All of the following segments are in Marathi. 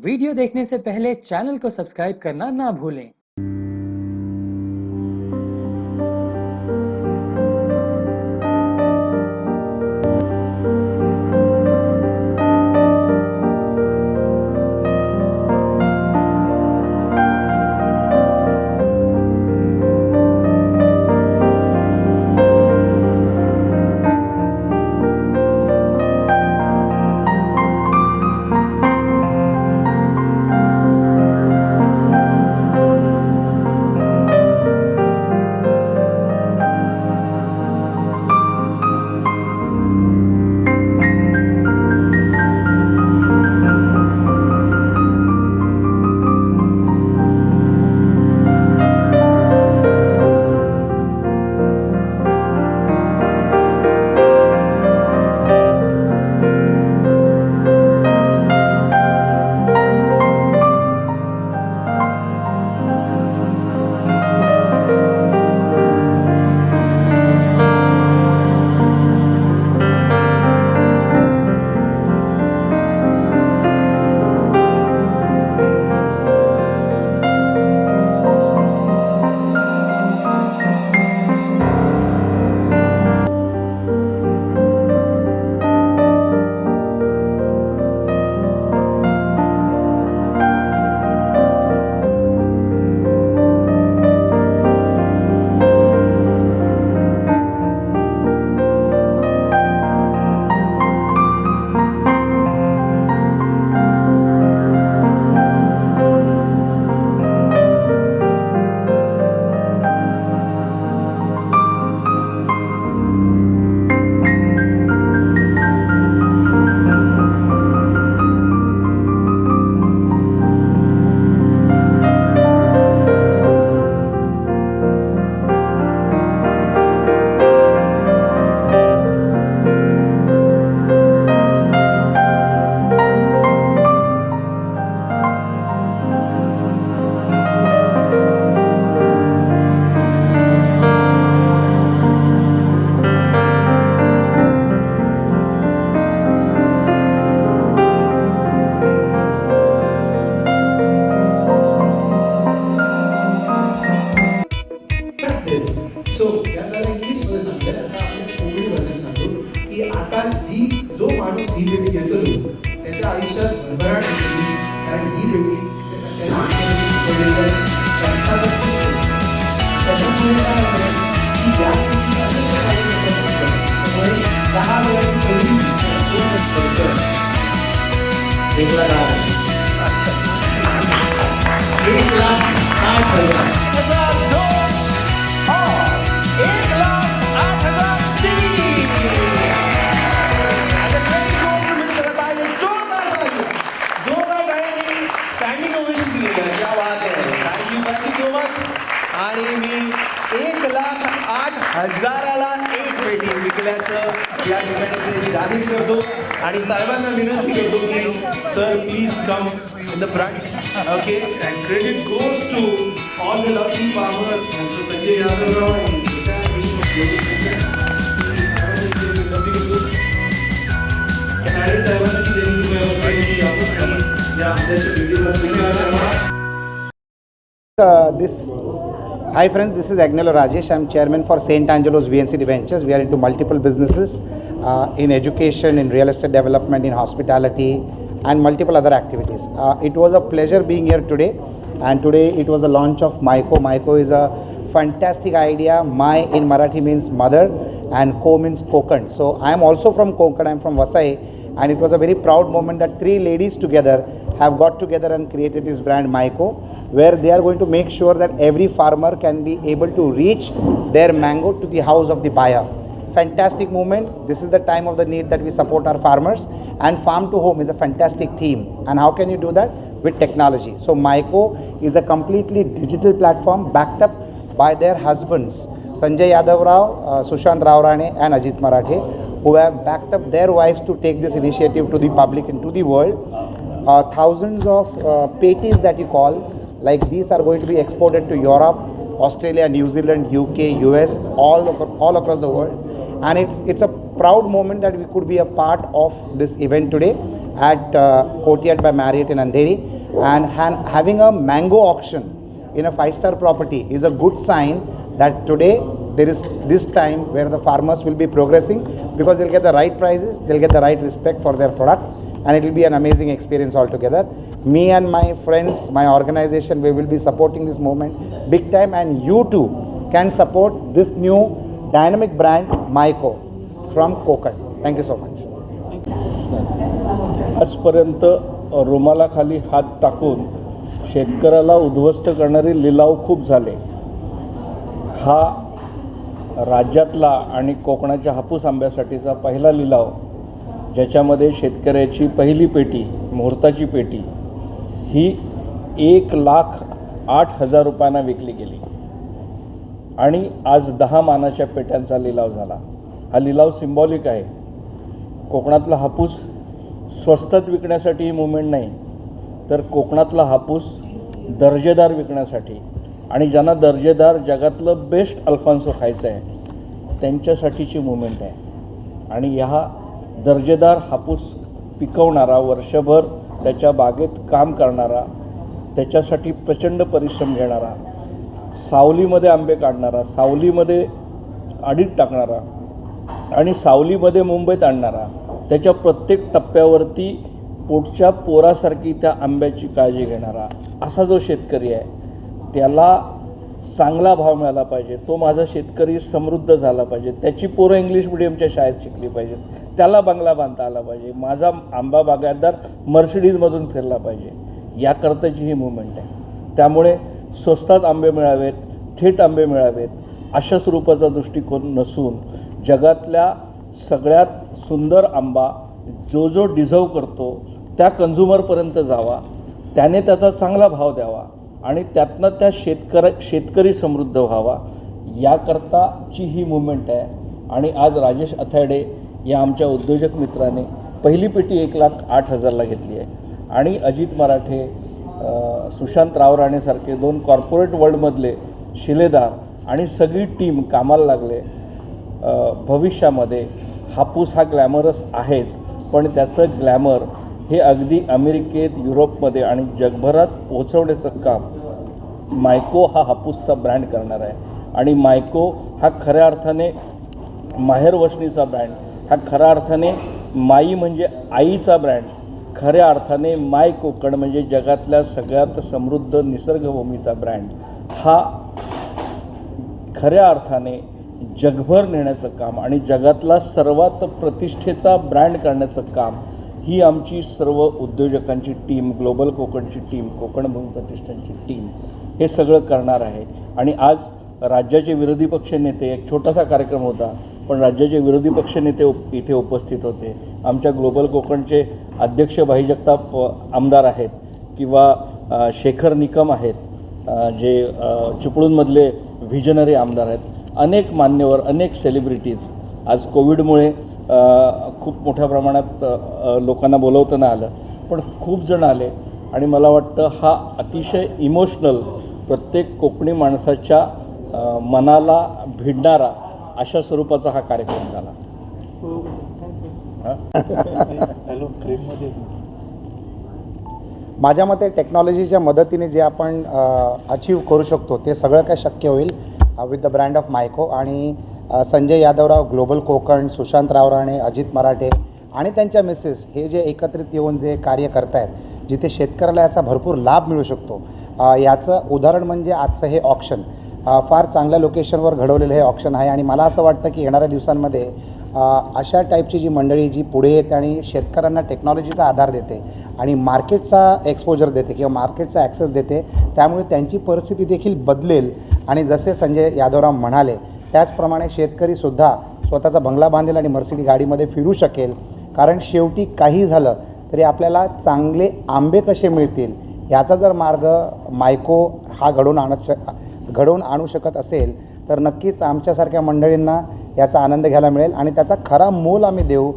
वीडियो देखने से पहले चैनल को सब्सक्राइब करना ना भूलें। सो याला इंग्लिशमध्ये सांगतोय आता आपण कोकणी भाषेत सांगतो की आता जो माणूस ही भेटी घेतो त्याच्या आयुष्यात भरभराट होती कारण ही भेटी त्याच्यामुळे काय होतं की या त्यामुळे 10 वेळाची पहिली एक लाख अच्छा 1,08,000 आणि मी 1,08,000ला एक पेटी विकल्याचं या ठिकाणी जाहीर करतो आणि साहेबांना विनंती करतो की sir please come in the front okay and credit goes to all the lucky farmers Mr Sanjay Yadavrao साहेबांना की त्यांनी या आमच्याच्या व्हिडिओला स्वीकार This hi friends, this is Agnello Rajesh. I am chairman for St. Angelo's VNC Ventures. We are into multiple businesses in education, in real estate development, in hospitality, and multiple other activities. It was a pleasure being here today, and today it was the launch of Myco. Myco is a fantastic idea. My in Marathi means mother, and Co means Konkan. So I am also from Konkan. I am from Vasai, and it was a very proud moment that 3 ladies together have got together and created this brand Myco, where they are going to make sure that every farmer can be able to reach their mango to the house of the buyer. Fantastic movement. This is the time of the need that we support our farmers, and farm to home is a fantastic theme. And how can you do that? With technology. So Myco is a completely digital platform backed up by their husbands, Sanjay Yadav Rao, Sushant Rao Rane and Ajit Marathe, who have backed up their wives to take this initiative to the public and to the world. Thousands of patties that you call, like these are going to be exported to Europe, Australia, New Zealand, UK, US, all across the world. And it's a proud moment that we could be a part of this event today. at Courtyard by Marriott in Andheri, and having a mango auction in a 5-star property is a good sign that today there is this time where the farmers will be progressing, because they'll get the right prices, they'll get the right respect for their product, and it will be an amazing experience altogether. Me and my friends, my organization, we will be supporting this movement big time, and you too can support this new dynamic brand Myco from Kokand. Thank you so much. आजपर्यंत रुमालाखाली हात टाकून शेतकऱ्याला उद्ध्वस्त करणारे लिलाव खूप झाले. हा राज्यातला आणि कोकणाच्या हापूस आंब्यासाठीचा पहिला लिलाव, ज्याच्यामध्ये शेतकऱ्याची पहिली पेटी, मुहूर्ताची पेटी ही 1,08,000 रुपयांना विकली गेली आणि आज 10 मानाच्या पेट्यांचा लिलाव झाला. हा लिलाव सिम्बॉलिक आहे. कोकणातला हापूस स्वस्तात विकण्यासाठी ही मुवमेंट नाही, तर कोकणातला हापूस दर्जेदार विकण्यासाठी, आणि ज्यांना दर्जेदार जगातलं बेस्ट अल्फान्सो खायचं आहे त्यांच्यासाठीची मुवमेंट आहे. आणि ह्या दर्जेदार हापूस पिकवणारा, वर्षभर त्याच्या बागेत काम करणारा, त्याच्यासाठी प्रचंड परिश्रम घेणारा, सावलीमध्ये आंबे काढणारा, सावलीमध्ये आडीत टाकणारा आणि सावलीमध्ये मुंबईत आणणारा, त्याच्या प्रत्येक टप्प्यावरती पोटच्या पोरासारखी त्या आंब्याची काळजी घेणारा असा जो शेतकरी आहे, त्याला चांगला भाव मिळाला पाहिजे. तो माझा शेतकरी समृद्ध झाला पाहिजे, त्याची पोरं इंग्लिश मिडियमच्या शाळेत शिकली पाहिजेत, त्याला बंगला बांधता आला पाहिजे, माझा आंबा बागायतदार मर्सिडीजमधून फिरला पाहिजे, याकरताची ही मुवमेंट आहे. त्यामुळे स्वस्तात आंबे मिळावेत, थेट आंबे मिळावेत अशा स्वरूपाचा दृष्टिकोन नसून, जगातल्या सगळ्यात सुंदर आंबा जो जो डिझर्व करतो त्या कन्झ्युमरपर्यंत जावा, त्याने त्याचा चांगला भाव द्यावा आणि त्यातनं त्या शेतकरी समृद्ध व्हावा, याकरताची ही मुवमेंट आहे. आणि आज राजेश अथाडे या आमच्या उद्योजक मित्राने पहिली पेटी 1,08,000ला घेतली आहे आणि अजित मराठे, सुशांत रावराणेसारखे 2 कॉर्पोरेट वर्ल्डमधले शिलेदार आणि सगळी टीम कामाला लागले. भविष्यामध्ये हापूस हा ग्लॅमरस आहेच, पण त्याचं ग्लॅमर हे अगदी अमेरिकेत, युरोपमध्ये आणि जगभरात पोहोचवण्याचं काम मायको हा हापूसचा ब्रँड करणार आहे. आणि मायको हा खऱ्या अर्थाने माहेरवशनीचा ब्रँड, हा खऱ्या अर्थाने माई म्हणजे आईचा ब्रँड, खऱ्या अर्थाने माय कोकण म्हणजे जगातल्या सगळ्यात समृद्ध निसर्गभूमीचा ब्रँड, हा खऱ्या अर्थाने जगभर नेण्याचं काम आणि जगातला सर्वात प्रतिष्ठेचा ब्रँड करण्याचं काम ही आमची सर्व उद्योजकांची टीम, ग्लोबल कोकणची टीम, कोकण भूमी प्रतिष्ठानची टीम हे सगळं करणार आहे. आणि आज राज्याचे विरोधी पक्ष नेते, एक छोटासा कार्यक्रम होता पण राज्याचे विरोधी पक्ष नेते इथे उपस्थित होते. आमच्या ग्लोबल कोकणचे अध्यक्ष भाई जगताप आमदार आहेत किंवा शेखर निकम आहेत, जे चिपळूणमधले व्हिजनरी आमदार आहेत, अनेक मान्यवर, अनेक सेलिब्रिटीज. आज कोविडमुळे खूप मोठ्या प्रमाणात लोकांना बोलवता न आलं, पण खूप जण आले आणि मला वाटतं हा अतिशय इमोशनल, प्रत्येक कोकणी माणसाच्या मनाला भिडणारा अशा स्वरूपाचा हा कार्यक्रम झाला. माझ्या मते टेक्नॉलॉजीच्या मदतीने जे आपण अचीव करू शकतो ते सगळं काय शक्य होईल विथ द ब्रँड ऑफ मायको. आणि संजय यादवराव, ग्लोबल कोकण, सुशांत रावराणे, अजित मराठे आणि त्यांच्या मिसेस हे जे एकत्रित येऊन जे कार्य करत आहेत, जिथे शेतकऱ्याला याचा भरपूर लाभ मिळू शकतो, याचं उदाहरण म्हणजे आजचं हे ऑक्शन. फार चांगल्या लोकेशनवर घडवलेलं हे ऑक्शन आहे आणि मला असं वाटतं की येणाऱ्या दिवसांमध्ये अशा टाईपची जी मंडळी जी पुढे येते आणि शेतकऱ्यांना टेक्नॉलॉजीचा आधार देते आणि मार्केटचा एक्सपोजर देते किंवा मार्केटचा ॲक्सेस देते, त्यामुळे त्यांची परिस्थिती देखील बदलेल. आणि जसे संजय यादवराव म्हणाले त्याचप्रमाणे शेतकरीसुद्धा स्वतःचा बंगला बांधेल आणि मर्सिडी गाडीमध्ये फिरू शकेल. कारण शेवटी काही झालं तरी आपल्याला चांगले आंबे कसे मिळतील याचा जर मार्ग मायको हा घडवून आणू शकत असेल तर नक्कीच आमच्यासारख्या मंडळींना याचा आनंद घ्यायला मिळेल आणि त्याचा खरा मोल आम्ही देऊ.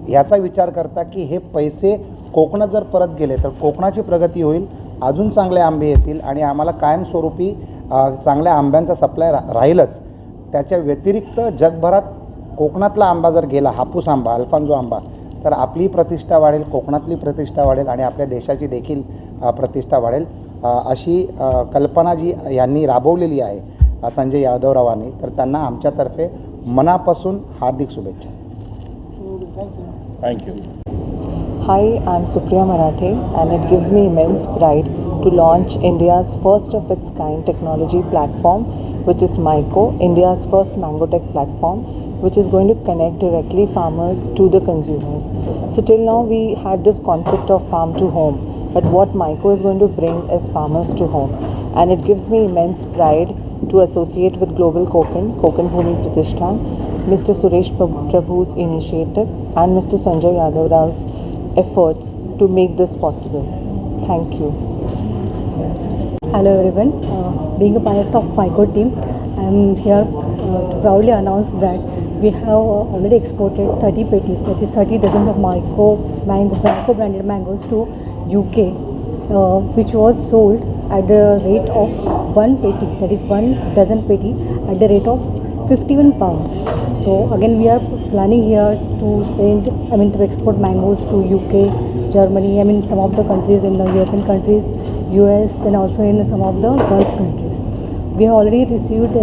ह्याचा विचार करता की हे पैसे कोकणात जर परत गेले तर कोकणाची प्रगती होईल, अजून चांगले आंबे येतील आणि आम्हाला कायमस्वरूपी चांगल्या आंब्यांचा सप्लाय राहीलच. त्याच्या व्यतिरिक्त जगभरात कोकणातला आंबा जर गेला, हापूस आंबा, अल्फान्सो आंबा, तर आपली प्रतिष्ठा वाढेल, कोकणातली प्रतिष्ठा वाढेल आणि आपल्या देशाची देखील प्रतिष्ठा वाढेल. अशी कल्पना जी यांनी राबवलेली आहे संजय यादवरावांनी, तर त्यांना आमच्यातर्फे मनापासून हार्दिक शुभेच्छा. Thank you. Hi, I'm Supriya Marathe, and it gives me immense pride to launch India's first of its kind technology platform, which is MyCo, India's first mango tech platform, which is going to connect directly farmers to the consumers. So till now we had this concept of farm to home, but what MyCo is going to bring is farmers to home, and it gives me immense pride to associate with Global Kokan Bhumi Pratishthan, Mr. Suresh Prabhu's initiative, and Mr. Sanjay Yadav's efforts to make this possible. Thank you. Hello everyone. Being a part of MyCo team, I am here to proudly announce that we have already exported 30 petties, that is 30 dozens of MyCo branded mangoes to UK, which was sold at the rate of 1 petty, that is 1 dozen petty at the rate of 51 pounds. So again we are planning here to to export mangoes to UK, Germany, some of the countries in the European countries, US, then also in some of the Gulf countries. We have already received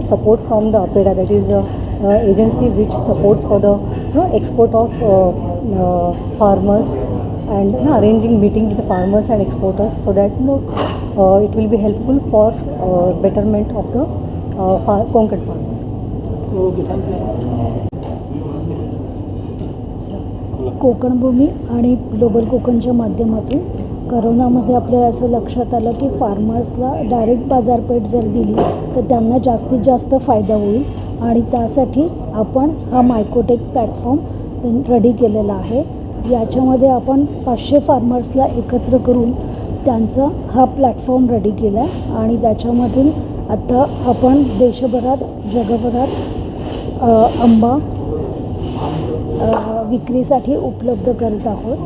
support from the APEDA, that is the agency which supports for the export of farmers, and arranging meeting with the farmers and exporters so that it will be helpful for betterment of the Konkan farmers. Konkan भूमी आणि ग्लोबल कोकणच्या माध्यमातून करोनामध्ये आपल्याला असं लक्षात आलं की फार्मर्सला डायरेक्ट बाजारपेठ जर दिली तर त्यांना जास्तीत जास्त फायदा होईल, आणि त्यासाठी आपण हा मायकोटेक प्लॅटफॉर्म रेडी केलेला आहे. याच्यामध्ये आपण 500 फार्मर्सला एकत्र करून त्यांचा हा प्लॅटफॉर्म रेडी केला आहे, आणि त्याच्यामधील आता आपण देशभरात जगभरात आंबा विक्रीसाठी उपलब्ध करत आहोत.